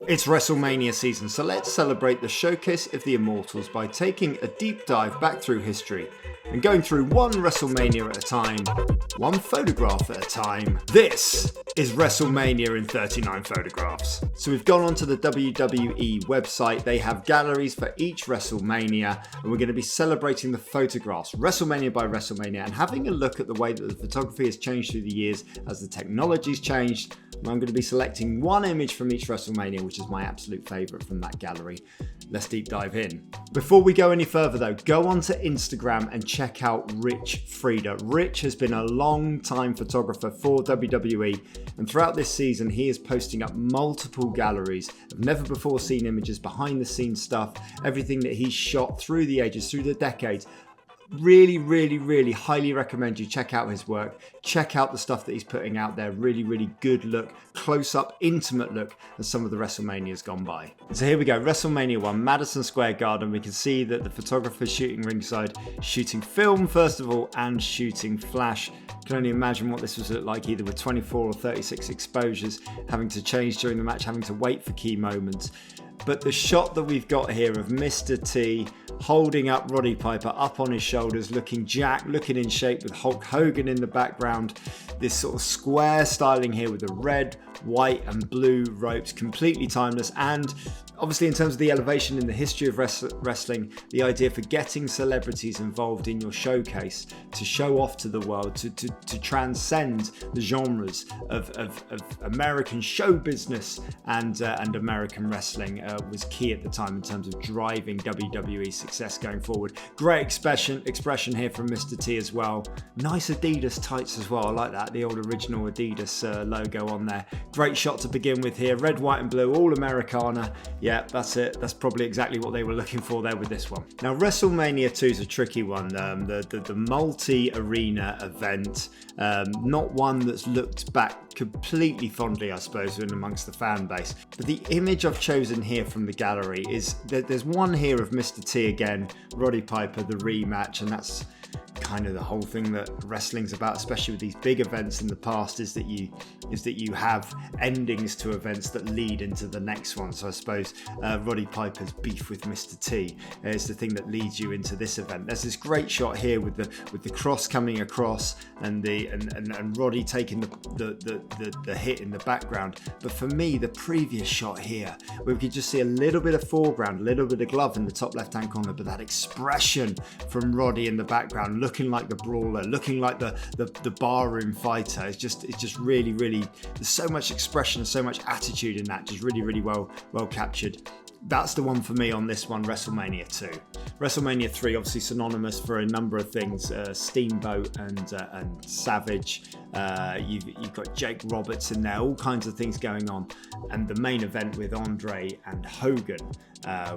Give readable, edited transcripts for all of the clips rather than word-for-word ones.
It's WrestleMania season, so let's celebrate the showcase of the Immortals by taking a deep dive back through history and going through one WrestleMania at a time, one photograph at a time. This is WrestleMania in 39 photographs. So we've gone onto the WWE website. They have galleries for each WrestleMania, and we're going to be celebrating the photographs, WrestleMania by WrestleMania, and having a look at the way that the photography has changed through the years as the technology's changed. And I'm going to be selecting one image from each WrestleMania, which is my absolute favourite from that gallery. Let's deep dive in. Before we go any further though, go onto Instagram and check out Rich Frieda. Rich has been a long time photographer for WWE, and throughout this season he is posting up multiple galleries of never before seen images, behind the scenes stuff, everything that he's shot through the ages, through the decades. Really highly recommend you check out his work. Check out the stuff that he's putting out there. Really good look, close up, intimate look at some of the WrestleManias gone by. So here we go, WrestleMania 1, Madison Square Garden. We can see that the photographer's shooting ringside, shooting film first of all, and shooting flash. I can only imagine what this was like, either with 24 or 36 exposures, having to change during the match, having to wait for key moments. But the shot that we've got here of Mr. T holding up Roddy Piper up on his shoulders, looking jacked, looking in shape, with Hulk Hogan in the background. This sort of square styling here with the red, white and blue ropes, completely timeless. And obviously in terms of the elevation in the history of wrestling, the idea for getting celebrities involved in your showcase to show off to the world, to transcend the genres of American show business and American wrestling was key at the time in terms of driving WWE's success going forward. Great expression here from Mr. T as well. Nice Adidas tights as well. I like that, the old original Adidas logo on there. Great shot to begin with here. Red, white and blue, all Americana. Yeah, that's it. That's probably exactly what they were looking for there with this one. Now, WrestleMania 2 is a tricky one. The multi-arena event, not one that's looked back completely fondly, I suppose, in amongst the fan base. But the image I've chosen here from the gallery is that there's one here of Mr. T again, Roddy Piper, the rematch, and that's kind of the whole thing that wrestling's about, especially with these big events in the past, is that you have endings to events that lead into the next one. So I suppose Roddy Piper's beef with Mr. T is the thing that leads you into this event. There's this great shot here with the cross coming across and Roddy taking the hit in the background. But for me, the previous shot here, where we could just see a little bit of foreground, a little bit of glove in the top left hand corner, but that expression from Roddy in the background, looking like the brawler, looking like the barroom fighter. It's just really, there's so much expression, so much attitude in that, just really well captured. That's the one for me on this one, WrestleMania 2. WrestleMania 3, obviously synonymous for a number of things, Steamboat and Savage. You've got Jake Roberts in there, all kinds of things going on. And the main event with Andre and Hogan,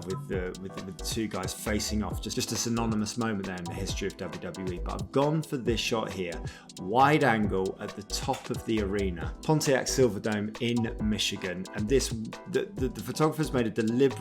with the two guys facing off. Just a synonymous moment there in the history of WWE. But I've gone for this shot here, wide angle at the top of the arena, Pontiac Silverdome in Michigan. And the photographer's made a deliberate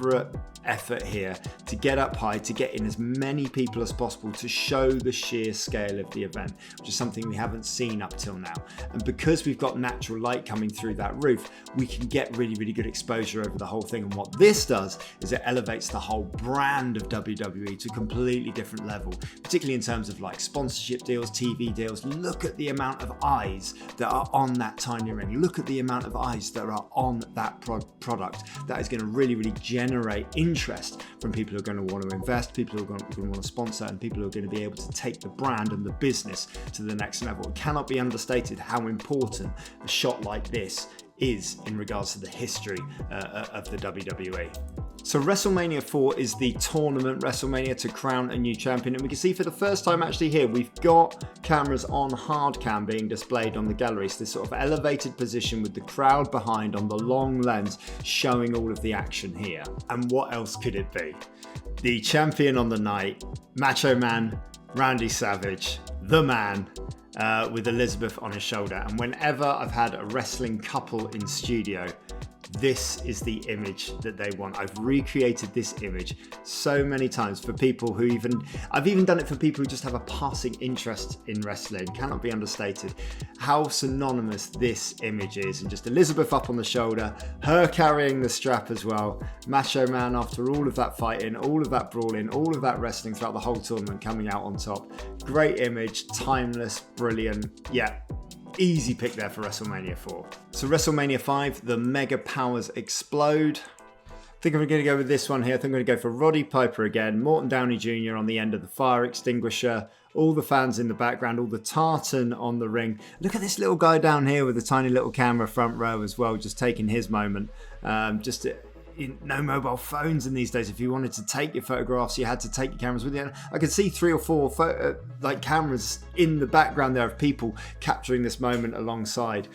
effort here to get up high, to get in as many people as possible, to show the sheer scale of the event, which is something we haven't seen up till now. And because we've got natural light coming through that roof, we can get really good exposure over the whole thing. And what this does is it elevates the whole brand of WWE to a completely different level, particularly in terms of like sponsorship deals, TV deals. Look at the amount of eyes that are on that tiny ring. Look at the amount of eyes that are on that product. That is going to really generate interest from people who are going to want to invest, people who are going to want to sponsor, and people who are going to be able to take the brand and the business to the next level. It cannot be understated how important a shot like this is in regards to the history of the WWE. So WrestleMania 4 is the tournament WrestleMania to crown a new champion, and we can see for the first time actually here we've got cameras on hard cam being displayed on the gallery. So this sort of elevated position with the crowd behind on the long lens showing all of the action here. And what else could it be? The champion on the night, Macho Man, Randy Savage, the man, with Elizabeth on his shoulder. And whenever I've had a wrestling couple in studio, This is the image that they want. I've recreated this image so many times for people who I've even done it for people who just have a passing interest in wrestling. Cannot be understated how synonymous this image is. And just Elizabeth up on the shoulder, her carrying the strap as well. Macho Man, after all of that fighting, all of that brawling, all of that wrestling throughout the whole tournament, coming out on top. Great image, timeless, brilliant. Yeah. Easy pick there for WrestleMania 4. So WrestleMania 5, the mega powers explode. I think I'm going to go with this one here. I think I'm going to go for Roddy Piper again. Morton Downey Jr. on the end of the fire extinguisher. All the fans in the background, all the tartan on the ring. Look at this little guy down here with a tiny little camera front row as well, just taking his moment. No mobile phones in these days. If you wanted to take your photographs, you had to take your cameras with you. I could see 3 or 4 cameras in the background there of people capturing this moment alongside.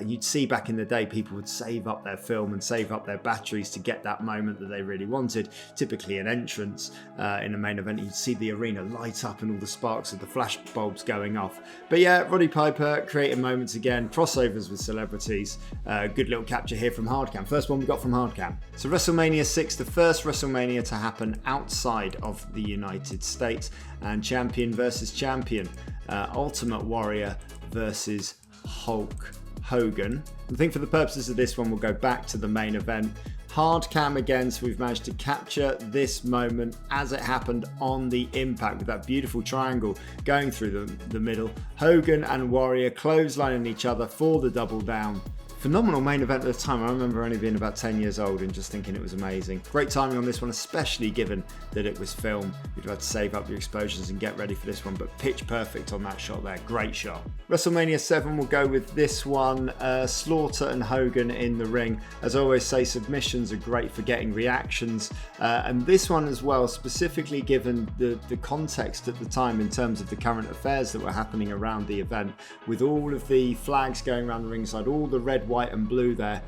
You'd see back in the day, people would save up their film and save up their batteries to get that moment that they really wanted. Typically an entrance in a main event, you'd see the arena light up and all the sparks of the flash bulbs going off. But yeah, Roddy Piper creating moments again, crossovers with celebrities. Good little capture here from Hardcam. First one we got from Hardcam. So WrestleMania 6, the first WrestleMania to happen outside of the United States, and champion versus champion, Ultimate Warrior versus Hulk Hogan. I think for the purposes of this one, we'll go back to the main event. Hard cam again, so we've managed to capture this moment as it happened on the impact with that beautiful triangle going through the middle. Hogan and Warrior clotheslining each other for the double down. Phenomenal main event at the time. I remember only being about 10 years old and just thinking it was amazing. Great timing on this one, especially given that it was filmed. You'd have to save up your explosions and get ready for this one, but pitch perfect on that shot there. Great shot. WrestleMania 7, we'll go with this one. Slaughter and Hogan in the ring. As I always say, submissions are great for getting reactions. And this one as well, specifically given the context at the time in terms of the current affairs that were happening around the event, with all of the flags going around the ringside, all the red, white and blue there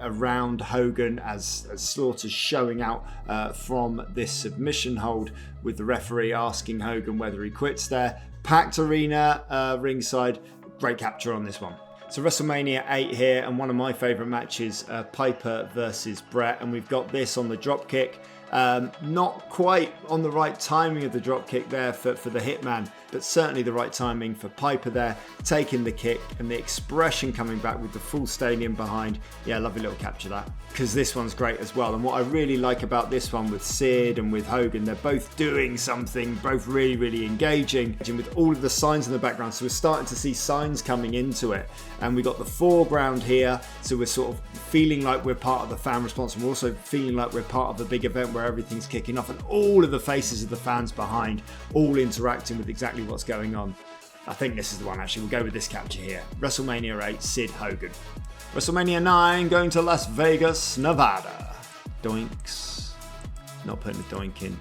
around Hogan as Slaughter's showing out from this submission hold, with the referee asking Hogan whether he quits there. Packed arena ringside. Great capture on this one. So WrestleMania 8 here, and one of my favourite matches, Piper versus Bret, and we've got this on the dropkick. Not quite on the right timing of the dropkick there for the Hitman, but certainly the right timing for Piper there, taking the kick and the expression coming back with the full stadium behind. Yeah, lovely little capture that, because this one's great as well. And what I really like about this one with Sid and with Hogan, they're both doing something, both really, really engaging, and with all of the signs in the background. So we're starting to see signs coming into it, and we got the foreground here, so we're sort of feeling like we're part of the fan response, and we're also feeling like we're part of the big event where everything's kicking off, and all of the faces of the fans behind all interacting with exactly what's going on. I think this is the one actually. We'll go with this capture here. WrestleMania 8, Sid Hogan. WrestleMania 9, going to Las Vegas, Nevada. Doinks. Not putting the doink in.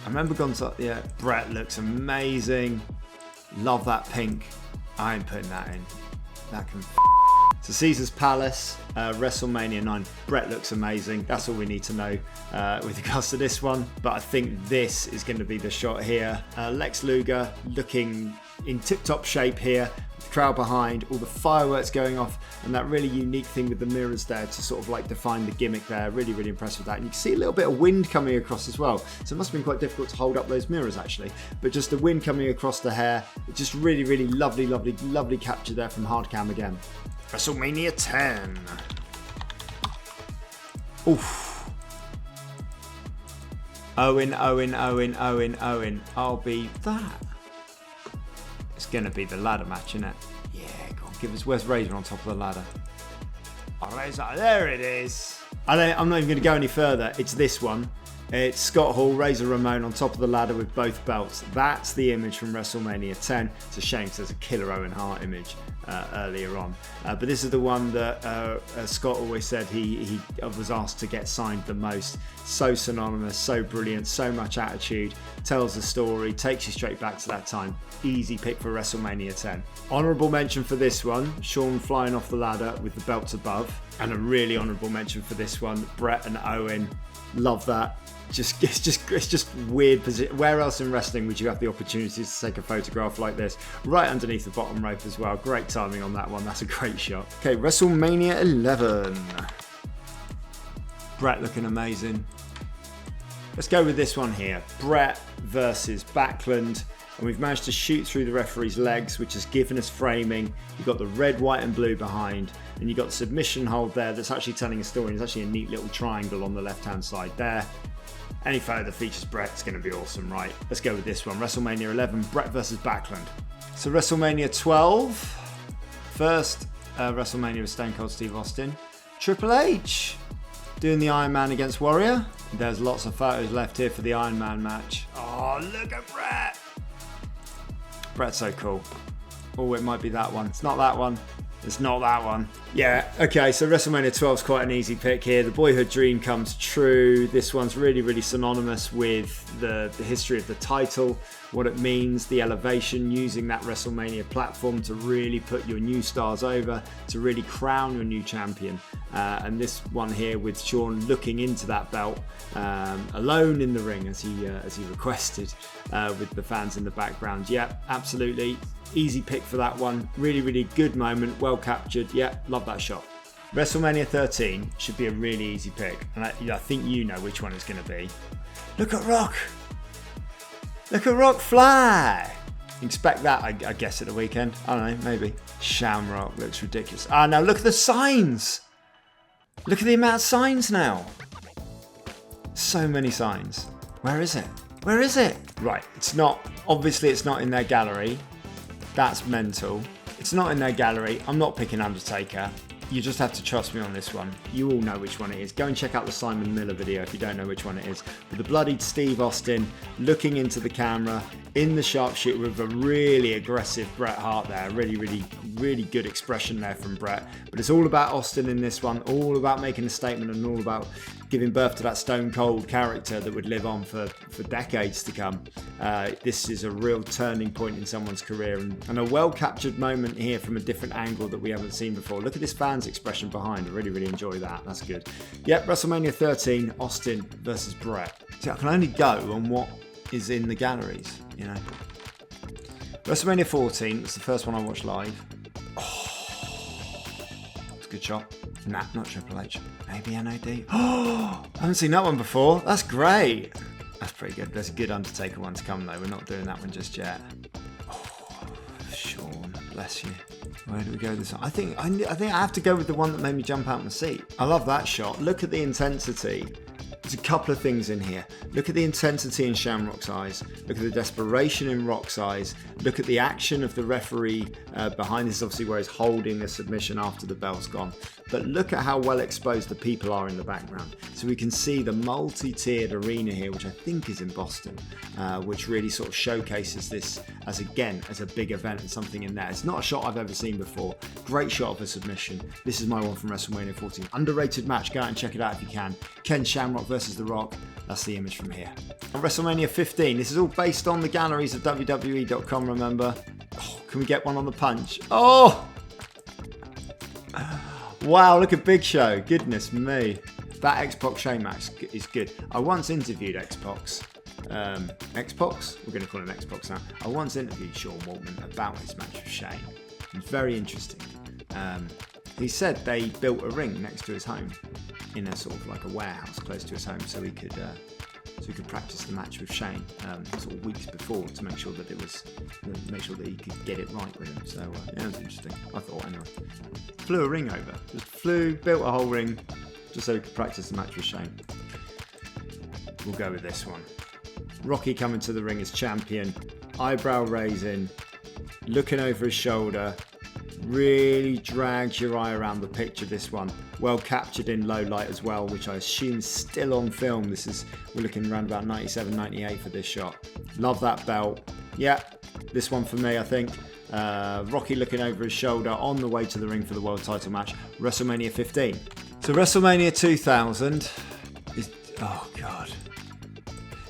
I remember yeah, Bret looks amazing. Love that pink. I ain't putting that in. That can So Caesar's Palace, WrestleMania 9. Bret looks amazing. That's all we need to know with regards to this one. But I think this is going to be the shot here. Lex Luger looking in tip-top shape here. The crowd behind, all the fireworks going off, and that really unique thing with the mirrors there to sort of like define the gimmick there. Really, really impressed with that. And you can see a little bit of wind coming across as well. So it must have been quite difficult to hold up those mirrors actually. But just the wind coming across the hair. Just really, really lovely, lovely, lovely capture there from Hardcam again. WrestleMania 10. Oof. Owen. I'll be that. It's going to be the ladder match, isn't it? Yeah, go on, give us. Where's Razor on top of the ladder? Oh, Razor, there it is. I'm not even going to go any further. It's this one. It's Scott Hall, Razor Ramon on top of the ladder with both belts. That's the image from WrestleMania 10. It's a shame because there's a killer Owen Hart image earlier on. But this is the one that Scott always said he was asked to get signed the most. So synonymous, so brilliant, so much attitude. Tells the story, takes you straight back to that time. Easy pick for WrestleMania 10. Honourable mention for this one, Shawn flying off the ladder with the belts above. And a really honourable mention for this one, Bret and Owen. Love that. it's just weird position. Where else in wrestling would you have the opportunity to take a photograph like this? Right underneath the bottom rope as well. Great timing on that one. That's a great shot. Okay, WrestleMania 11. Bret looking amazing. Let's go with this one here. Bret versus Backlund. And we've managed to shoot through the referee's legs, which has given us framing. You've got the red, white and blue behind. And you've got the submission hold there that's actually telling a story. It's actually a neat little triangle on the left-hand side there. Any photo that features Bret is going to be awesome, right? Let's go with this one. WrestleMania 11, Bret versus Backlund. So WrestleMania 12. First WrestleMania with Stone Cold Steve Austin. Triple H doing the Iron Man against Warrior. There's lots of photos left here for the Iron Man match. Oh, look at Bret. Bret's so cool. Oh, it might be that one. It's not that one. It's not that one. Yeah, okay, so WrestleMania 12 is quite an easy pick here. The boyhood dream comes true. This one's really, really synonymous with the history of the title, what it means, the elevation, using that WrestleMania platform to really put your new stars over, to really crown your new champion. And this one here with Shawn looking into that belt, alone in the ring as he requested, with the fans in the background. Yeah, absolutely. Easy pick for that one. Really, really good moment. Well captured. Yeah, love that shot. WrestleMania 13 should be a really easy pick. And I think you know which one it's going to be. Look at Rock. Look at Rock fly. Expect that, I guess, at the weekend. I don't know, maybe. Shamrock looks ridiculous. Ah, now look at the signs. Look at the amount of signs now. So many signs. Where is it? Where is it? Right, it's not. Obviously, it's not in their gallery. That's mental. It's not in their gallery. I'm not picking Undertaker. You just have to trust me on this one. You all know which one it is. Go and check out the Simon Miller video if you don't know which one it is. But the bloodied Steve Austin looking into the camera in the sharpshooter with a really aggressive Bret Hart there. Really, really, really good expression there from Bret. But it's all about Austin in this one. All about making a statement and all about giving birth to that Stone Cold character that would live on for decades to come. This is a real turning point in someone's career and a well captured moment here from a different angle that we haven't seen before. Look at this fan's expression behind. I really, really enjoy that. That's good. Yep, WrestleMania 13, Austin versus Bret. See, I can only go on what is in the galleries, you know. WrestleMania 14, it's the first one I watched live. Oh, it's a good shot. Nah, not Triple H. Maybe NOD. Oh, I haven't seen that one before. That's great. That's pretty good. There's a good Undertaker one to come though. We're not doing that one just yet. Oh, Shawn, bless you. Where do we go this time? I think I have to go with the one that made me jump out my seat. I love that shot. Look at the intensity. There's a couple of things in here. Look at the intensity in Shamrock's eyes. Look at the desperation in Rock's eyes. Look at the action of the referee behind this, obviously where he's holding the submission after the bell's gone. But look at how well exposed the people are in the background. So we can see the multi-tiered arena here, which I think is in Boston, which really sort of showcases this as a big event and something in there. It's not a shot I've ever seen before. Great shot of a submission. This is my one from WrestleMania 14. Underrated match. Go out and check it out if you can. Ken Shamrock versus The Rock. That's the image from here. On WrestleMania 15, this is all based on the galleries of WWE.com, remember? Oh, can we get one on the punch? Oh! Wow, look at Big Show. Goodness me. That X-Pac Shane match is good. I once interviewed X-Pac. X-Pac? We're going to call him X-Pac now. I once interviewed Shawn Waltman about his match with Shane. It's very interesting. He said they built a ring next to his home in a sort of like a warehouse close to his home so he could practice the match with Shane sort of weeks before to make sure that he could get it right with him. So yeah, it was interesting. I thought anyway. Flew a ring over. Just built a whole ring just so he could practice the match with Shane. We'll go with this one. Rocky coming to the ring as champion, eyebrow raising, looking over his shoulder. Really drags your eye around the picture, this one. Well captured in low light as well, which I assume is still on film. We're looking around about 97, 98 for this shot. Love that belt. Yeah, this one for me, I think. Rocky looking over his shoulder on the way to the ring for the world title match. WrestleMania 15. So WrestleMania 2000 is... Oh, God.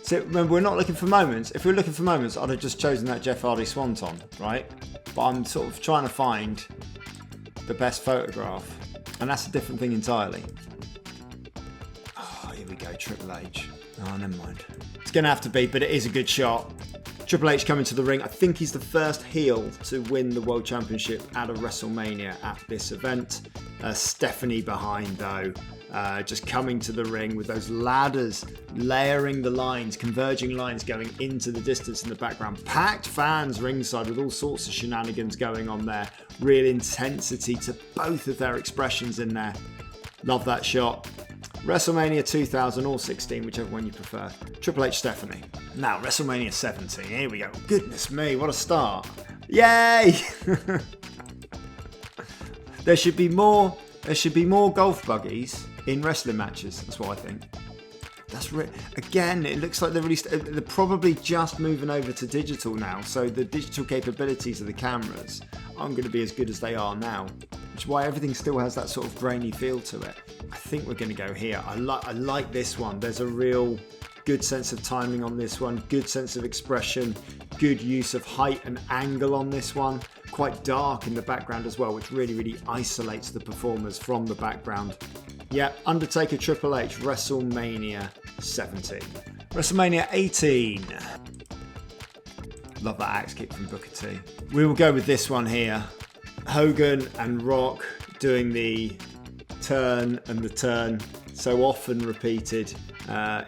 So remember, we're not looking for moments. If we were looking for moments, I'd have just chosen that Jeff Hardy Swanton, right? But I'm sort of trying to find the best photograph, and that's a different thing entirely. Oh, here we go, Triple H. Oh, never mind. It's going to have to be, but it is a good shot. Triple H coming to the ring. I think he's the first heel to win the World Championship at a WrestleMania at this event. Stephanie behind, though. Just coming to the ring with those ladders, layering the lines, converging lines going into the distance in the background. Packed fans ringside with all sorts of shenanigans going on there. Real intensity to both of their expressions in there. Love that shot. WrestleMania 2000 or 16, whichever one you prefer. Triple H, Stephanie. Now, WrestleMania 17. Here we go. Goodness me, what a start. Yay! There should be more golf buggies in wrestling matches. That's what I think. Again, it looks like they're probably just moving over to digital now. So the digital capabilities of the cameras aren't going to be as good as they are now, which is why everything still has that sort of grainy feel to it. I think we're going to go here. I like this one. There's a real good sense of timing on this one, good sense of expression, good use of height and angle on this one. Quite dark in the background as well, which really isolates the performers from the background. Yeah, Undertaker, Triple H, WrestleMania 17. WrestleMania 18. Love that axe kick from Booker T. We will go with this one here. Hogan and Rock doing the turn and the turn, so often repeated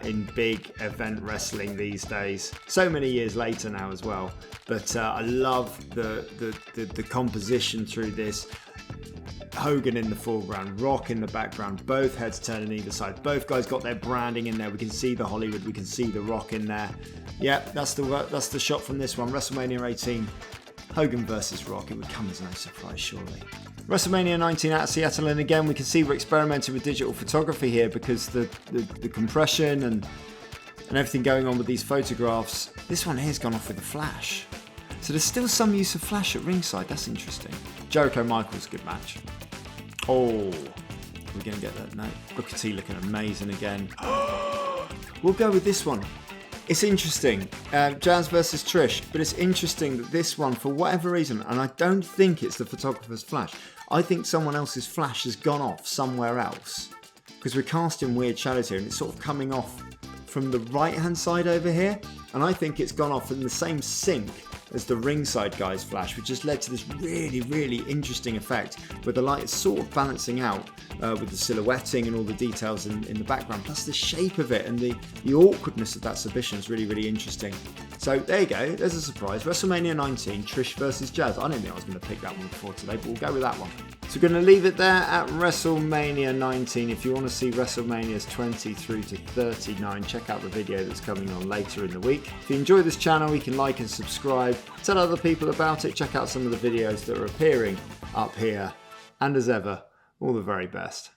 in big event wrestling these days. So many years later now as well. But I love the composition through this. Hogan in the foreground, Rock in the background, both heads turning either side. Both guys got their branding in there. We can see the Hollywood, we can see the Rock in there. Yep, that's the shot from this one. WrestleMania 18, Hogan versus Rock. It would come as no surprise, surely. WrestleMania 19 out of Seattle, and again we can see we're experimenting with digital photography here because the compression and everything going on with these photographs. This one here's gone off with a flash. So there's still some use of flash at ringside. That's interesting. Jericho Michaels, good match. Oh, we're going to get that. No, Booker T looking amazing again. We'll go with this one. It's interesting. Jazz versus Trish, but it's interesting that this one, for whatever reason, and I don't think it's the photographer's flash. I think someone else's flash has gone off somewhere else because we're casting weird shadows here, and it's sort of coming off from the right-hand side over here, and I think it's gone off in the same sync as the ringside guy's flash, which has led to this really interesting effect where the light is sort of balancing out with the silhouetting and all the details in the background, plus the shape of it and the awkwardness of that submission is really interesting. So there you go, there's a surprise. WrestleMania 19, Trish versus Jazz. I didn't think I was going to pick that one before today, but we'll go with that one. So we're going to leave it there at WrestleMania 19. If you want to see WrestleManias 20 through to 39, check out the video that's coming on later in the week. If you enjoy this channel, you can like and subscribe. Tell other people about it. Check out some of the videos that are appearing up here. And as ever, all the very best.